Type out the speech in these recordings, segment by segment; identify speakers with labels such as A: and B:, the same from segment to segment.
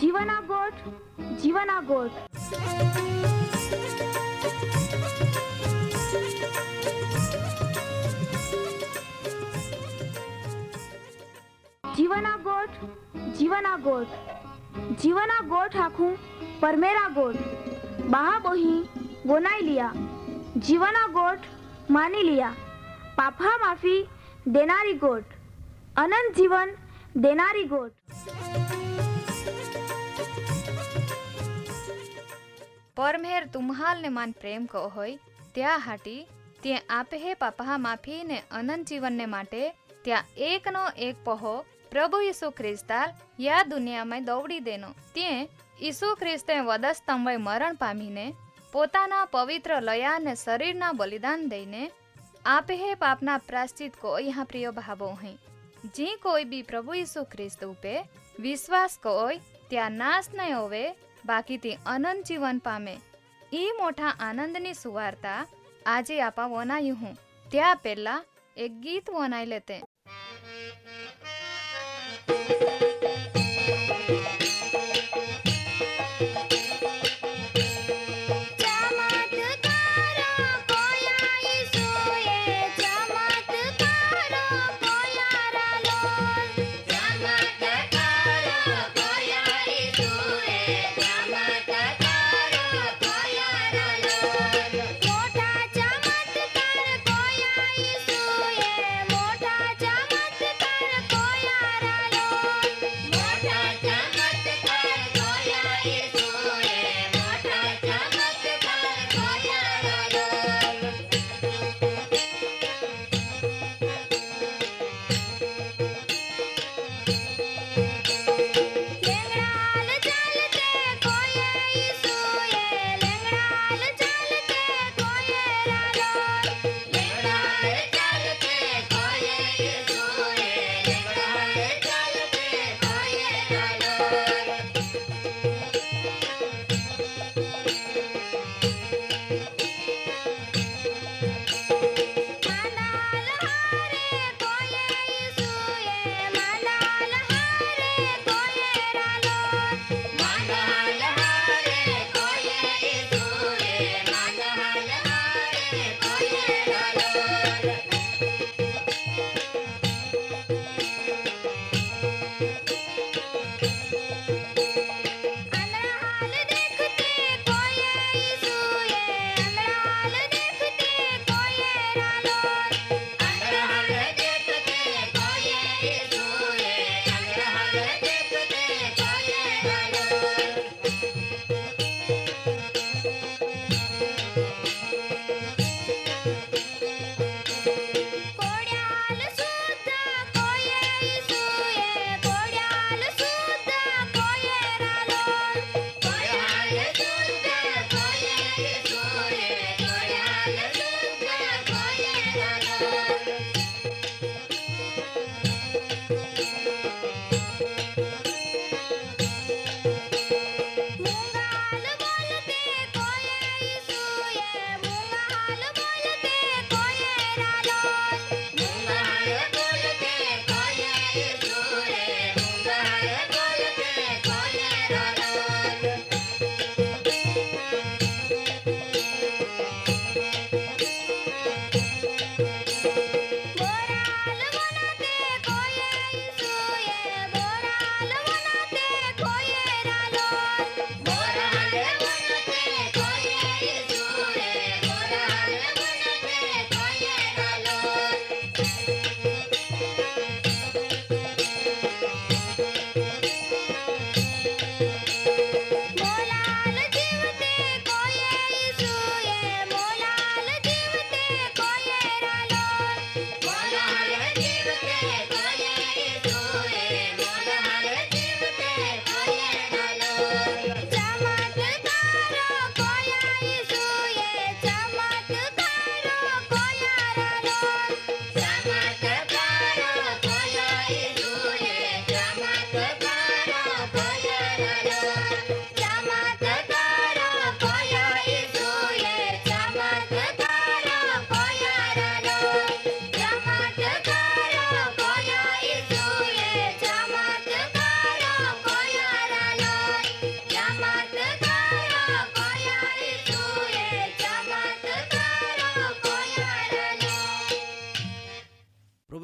A: जीवना गोठ, जीवना गोठ। जीवना गोठ, जीवना गोठ। जीवना गोठ आखू परमेरा गोठ। बाहा बोही गोनाई लिया। जीवना गोठ मानी लिया। पापा माफी देनारी गोठ। अनंत जीवन देनारी गोठ।
B: परमेर तुम्हाल ने मान प्रेम को होय त्या हाटी ते आपे हे पापा माफी ने अनंत जीवन ने माटे त्या एक नो एक पहो प्रभु यीशु ख्रिस्ताल या दुनिया में दौड़ी देनो ते यीशु ख्रिस्ते वधस्तंभे मरण पामीने पोताना पवित्र लया ने शरीरना बलिदान दईने आपे हे पापना प्राश्चित को यहाँ प्रिय भावो है। जी कोई भी प्रभु यीशु ख्रिस्त उपे विश्वास कोय त्या नाश नहीं होवे बाकी ती अनंत जीवन पामे। ई मोठा आनंदनी सुवार्ता આજે આપા વનાયું હું त्या પહેલા એક ગીત વનાઈ લેતે।
C: मोठा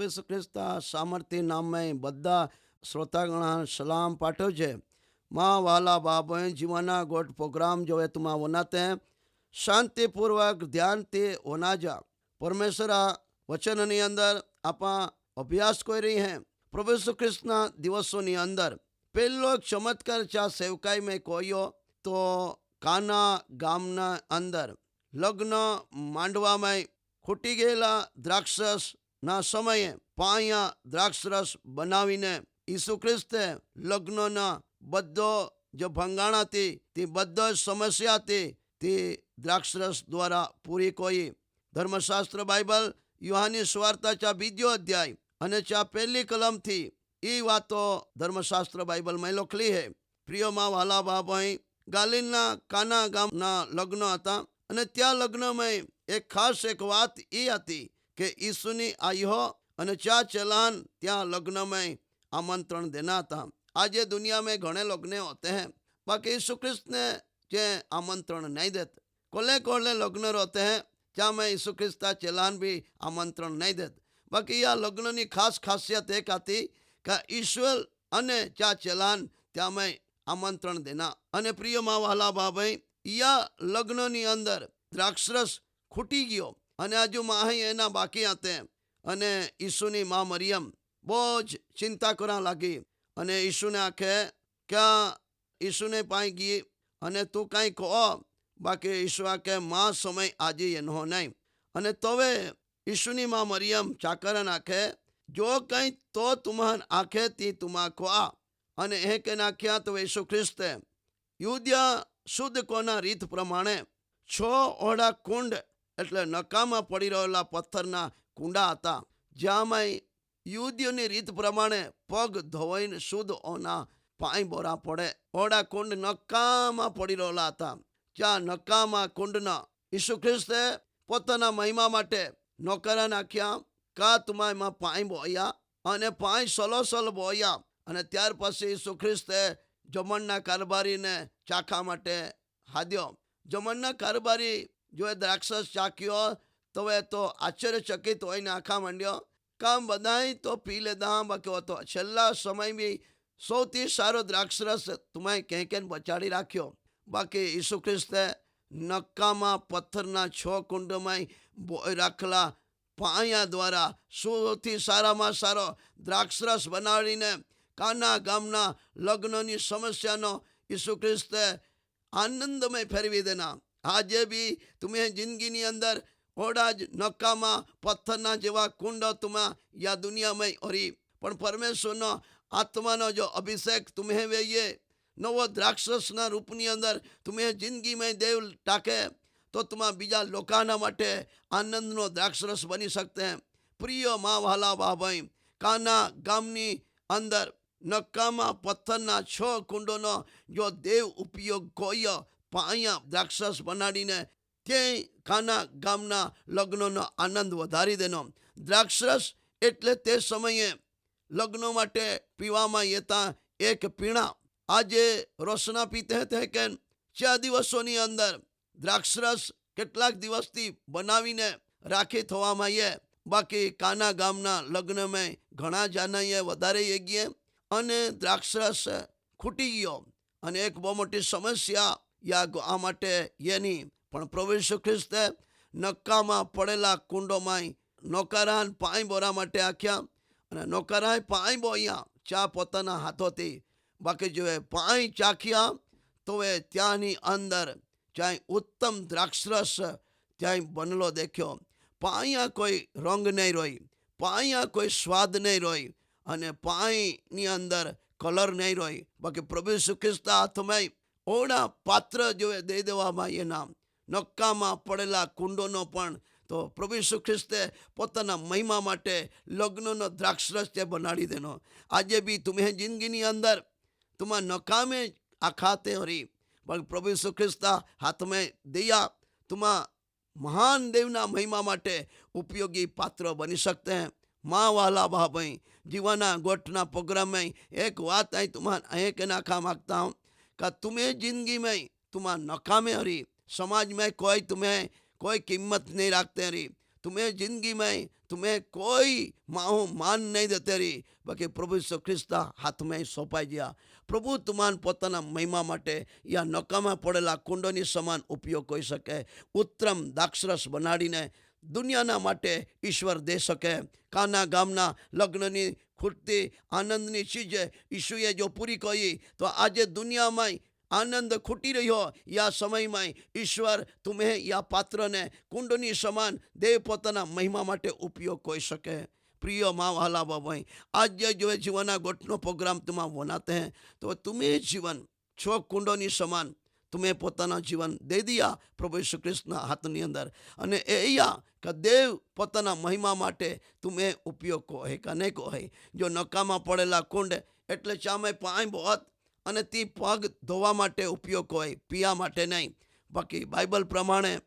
C: प्रभु यीशु ख्रिस्त सामर्थ्य नाम में बद्दा श्रोतागणा सलाम पाठो छे। माँ वाला बाबा जीवना गोट प्रोग्राम जो है तुम होनाते हैं शांतिपूर्वक ध्यान ते होना जा परमेश्वर वचन नी अंदर आप अभ्यास कर रही हैं। प्रभु यीशु ख्रिस्त दिवसों नी अंदर पहलो चमत्कार चा सेवकाई में कोयो तो काना गामना अंदर लग्न मांडवा में खूटी गયેલા દ્રાક્ષરસ ના સમયે પાયા દ્રાક્ષરસ બનાવીને ઈસુ ખ્રિસ્તે લગ્નના બધો જે ભંગાણા હતી તે બધો સમસ્યા હતી તે દ્રાક્ષરસ દ્વારા પૂરી કોઈ ધર્મશાસ્ત્ર બાઇબલ યુહાની સ્વાર્થા બીજો અધ્યાય અને પહેલી કલમથી એ વાતો ધર્મશાસ્ત્ર બાઇબલમાં લખેલી હે। પ્રિયોમાં વાલા બાબાઈ ગાલિલના કાના ગામના લગ્ન હતા અને ત્યાં લગ્નમાં एक खास एक बात ये आती कि यीशुनी आयो અને चा चलान त्या लग्न में आमंत्रण देना था। आज ये दुनिया में घणे लग्न होते हैं बाकी यीशु ख्रिस्त ने जे आमंत्रण नहीं देते। कोले कोले लग्न होते हैं जहाँ में यीशु ख्रिस्त चलान भी आमंत्रण नहीं देते। बाकी यह लग्न की खास खासियत एक आती कि ईश्वर अने चा चलान त्या में आमंत्रण देना। अने प्रिय माँ वाला बाबाई या लग्न नी अंदर द्राक्षरस खूटी गयो अने आजू माही एना बाकी आते अने यीशुनी माँ मरियम बहुत चिंता करा लगी अने यीशु ने आखे क्या यीशु ने पाई गई अने तू कहीं कहो बाकी यीशु आखे माँ समय आज एनो नहीं अने तोवे यीशुनी माँ मरियम चाकरन आखे जो कहीं तो तुम्हार आखे ती तुमा को आ अने ए के नाख्या तो यीशु ख्रिस्त युद्या शुद्ध कोना रीत प्रमाणे छो ओढ़ा कुंड એટલે નકામાં પડી રહેલા પથ્થરના કુંડા હતા જ્યાંમાં યુદ્ધની રીત પ્રમાણે પગ ધોઈને શુદ્ધ ઓના પાણી બોરા પડે। ઓડા કુંડ નકામાં પડી રહેલા હતા જ્યાં નકામા કુંડના ઈસુ ખ્રિસ્તે પોતાના મહિમા માટે નોકરા નાખ્યા કા તુમામાં પાણી બોયા અને પાણી સલોસલ બોયા અને ત્યાર પછી ઈસુ ખ્રિસ્તે જમણના કારભારીને ચાખા માટે હાદ્યો। જમણના કારભારી जो द्राक्षस चाक्यो तो वे तो आश्चर्यचकित होईने आखा मांड्यो काम बधाई तो पी लेदा बाकी तो छेल्ला समय भी सौथी सारो द्राक्षरस तुम्हें कहीं कहीं बचाड़ी राख्यो। बाकी यीशु ख्रिस्ते नक्कामा पत्थरना छो कुंड में बोई राखला पाया द्वारा सौथी सारामां सारो द्राक्षरस बनावीने काना गामना लग्ननी समस्यानो यीशु ख्रिस्ते आनंदमय फेरवी देना। आज भी तुम्हें जिंदगी अंदर ओड़ा नकामा पत्थरना जेवा कुंड तुम्हें या दुनिया में ओरी पण परमेश्वर नो आत्मा नो जो अभिषेक तुम्हें वे ये नवो द्राक्षस ना रूपनी अंदर तुम्हें जिंदगी में देव टाके तो तुम्हें बीजा लोकाना माटे आनंद नो द्राक्षरस बनी सकते हैं। प्रिय माँ वाला बाबाई काना गामनी अंदर नकामा पत्थरना छो कुंडो नो जो देव उपयोग कोयो पाया द्राक्षस बनाड़ीने ते काना गामना लग्नों आनंद वधारी देनो। द्राक्षरस एटले ते समये लग्नो माटे पीवामां येता एक पीणा आजे रोशना पीते थे के 4 दिवसोनी अंदर द्राक्षरस केटलाक दिवसथी बनावीने राखी थवामां ये बाकी काना गामना लग्न में घणा जानाए वधारे येगीए अने द्राक्षरस खूटी गयो अने एक बहु मोटी समस्या या आ माटे ये नहीं पण प्रभु यीशु ख्रिस्ते नक्कामा पड़ेला कुंडो में नौकरान पाई बोरा माटे आख्या अने नौकराए पाई बोया चा पोताना हाथोथी बाकी जो पाई चाख्या तो वे त्यानी अंदर चाहे उत्तम द्राक्षरस चाहे बनलो देख्यो। पाया कोई रंग नहीं रोई पाया कोई स्वाद नहीं रोई अने पाई नी अंदर कलर नहीं रोई बाकी प्रभु यीशु ख्रिस्त हाथ में ओड़ा पात्र जो दे देवामां ये नाम नक्कामा पड़ेला कुंडोनो पण तो प्रभु यीशु ख्रिस्ते पोताना महिमा माटे लग्ननो द्राक्षरस ते बनाड़ी देनो। आज भी तुम्हें जिंदगी अंदर तुम्हें नकामे आखाते हरी प्रभु यीशु ख्रिस्ता हाथ में दिया तुम्हें महान देवना महिमा माटे उपयोगी पात्र बनी सकते हैं। माँ वाला भाई जीवाना गोठना प्रोग्राम में एक बात आई तुम्हारा एक नाखा मांगता हूँ कि तुम्हें जिंदगी में तुम्हारा नकामे हरी समाज में कोई तुम्हें कोई कीमत नहीं रखते हरी तुम्हें जिंदगी में तुम्हें कोई माहो मान नहीं देते रही, बाकी प्रभु यीशु ख्रिस्त हाथ में सौंपाई दिया। प्रभु तुम्हान पोताना महिमा माटे या नकामा पड़ेला कुंडोनी समान उपयोग कोई सके, उत्तम द्राक्षरस बनाड़ीने दुनियाना माटे ईश्वर दे सके। काना गामना लग्ननी खूटती आनंदनी चीज ईशुए जो पूरी करी, तो आज दुनिया में आनंद खूटी रह्यो या समय में ईश्वर तुम्हें या पात्र ने कुंडनी समान देव पोताना महिमा माटे उपयोग कोई सके। प्रिय माँ वाला बाबाई, आज जो जीवना गोटनो प्रोग्राम तुम्हें बनाते हैं, तो तुम्हें जीवन छो कुंडोनी समान तुम्हें पोताना जीवन दे दिया प्रभु यीशु ख्रिस्तना हाथनी अंदर, अने एया कि देव पोताना महिमा माटे तुम्हें उपयोग को है का नहीं को है। जो नकामा पड़ेला कुंड एटले चामे पाणी बहुत અને તે પગ ધોવા માટે ઉપયોગ હોય, પીવા માટે નહીં। બાકી બાઇબલ પ્રમાણે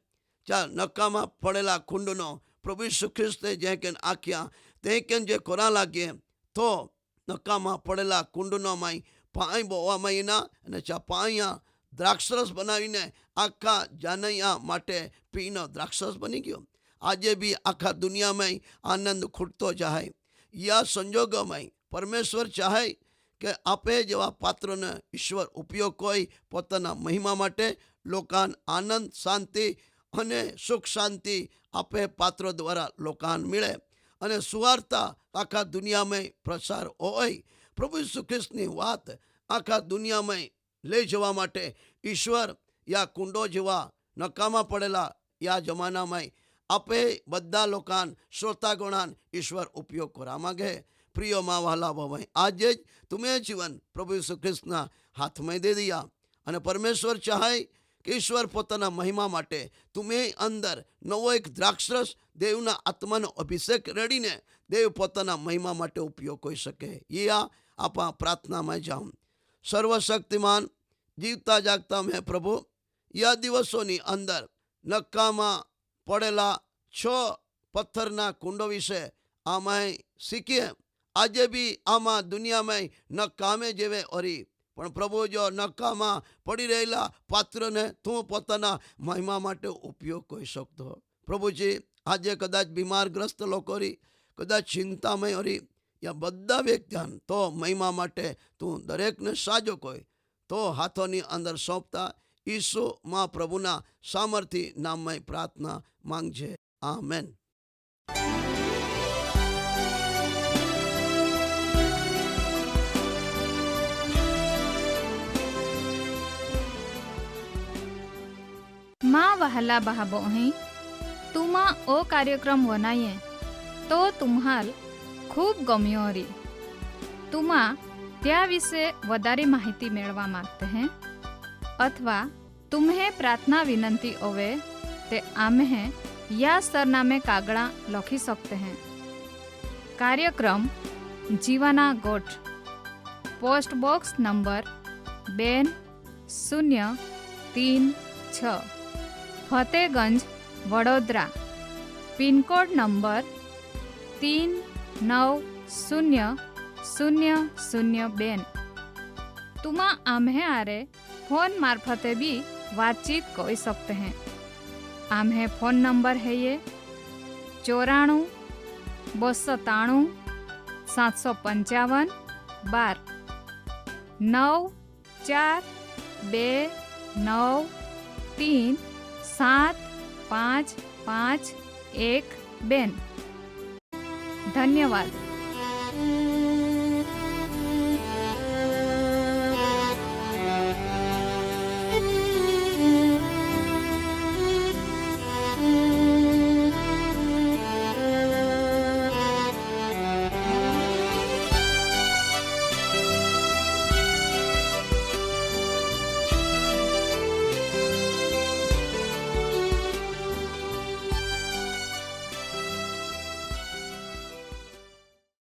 C: નકામાં પડેલા કુંડનો પ્રભુ ઈસુ ખ્રિસ્તે જે કે આખ્યા તે કે જે કોરા લાગે તો નકામાં પડેલા કુંડનો માય પાણી બોવા મહિના અને પાણીયા દ્રાક્ષરસ બનાવીને આખા જાનૈયા માટે પીનો દ્રાક્ષરસ બની ગયો। આજે બી આખા દુનિયામાં આનંદ ખૂટતો જાય। या સંજોગોમાં પરમેશ્વર ચાહે કે આપે જેવા પાત્રને ઈશ્વર ઉપયોગ કોઈ પોતાના મહિમા માટે લોકાન આનંદ શાંતિ અને સુખ શાંતિ આપે પાત્ર દ્વારા લોકાન મળે અને સુવાર્તા આખા દુનિયામાં પ્રસાર હોય। પ્રભુ ઈસુ ખ્રિસ્તની વાત આખા દુનિયામાં લઈ જવા માટે ઈશ્વર યા કુંડો જેવા નકામા પડેલા યા જમાનામાં આપે બધા લોકાન શ્રોતાગણાન ઈશ્વર ઉપયોગ કરવા માગે। प्रिय माँ वाला बाबा, आज तुम्हें जीवन प्रभु यीशु ख्रिस्तना हाथ में दे दिया और परमेश्वर चाहे कि ईश्वर पोताना महिमा माटे तुम्हें अंदर नवो एक द्राक्षरस देवना आत्मानो अभिषेक रेडीने देव पोताना महिमा माटे उपयोग कोई सके। ये आप प्रार्थना में जाऊँ। सर्वशक्तिमान जीवता जागता में प्रभु या दिवसोनी अंदर नकामा पड़ेला 6 पत्थरना कुंडो विषे आमाय सीखीए। आज भी आमा दुनिया में नकामे जेवे ओरी, पण प्रभु जो नकामा पड़ी रहेला पात्र ने तू पोताना महिमा माटे उपयोग कोई सकतो। प्रभु जी आज कदाच बीमारग्रस्त लोग री, कदाच चिंता में ओरी या बधा व्यक्तियान तो महिमा माटे तू दरेक ने साजो कोई तो हाथोनी अंदर सौंपता ईसु माँ प्रभुना सामर्थी नाम में प्रार्थना मांगजे। आमेन।
B: माँ वहला बहाबो अहीं तुमा ओ कार्यक्रम वनाये तो तुम्हाल खूब गम्यो री। तुमा त्या विषे वधारे माहिती मेळवा मागते हैं अथवा तुम्हें प्रार्थना विनंती होवे ते आम्हे या सरनामे कागड़ा लखी सकते हैं। कार्यक्रम जीवाना गोठ, post box number 2036 Fatehganj Vadodara, pin code number 390002। तुमा आम्हे आरे फोन मार्फते भी बातचीत कर सकते हैं। आम्हे फोन नंबर है ये 94 293 755 12 9429 75512। धन्यवाद।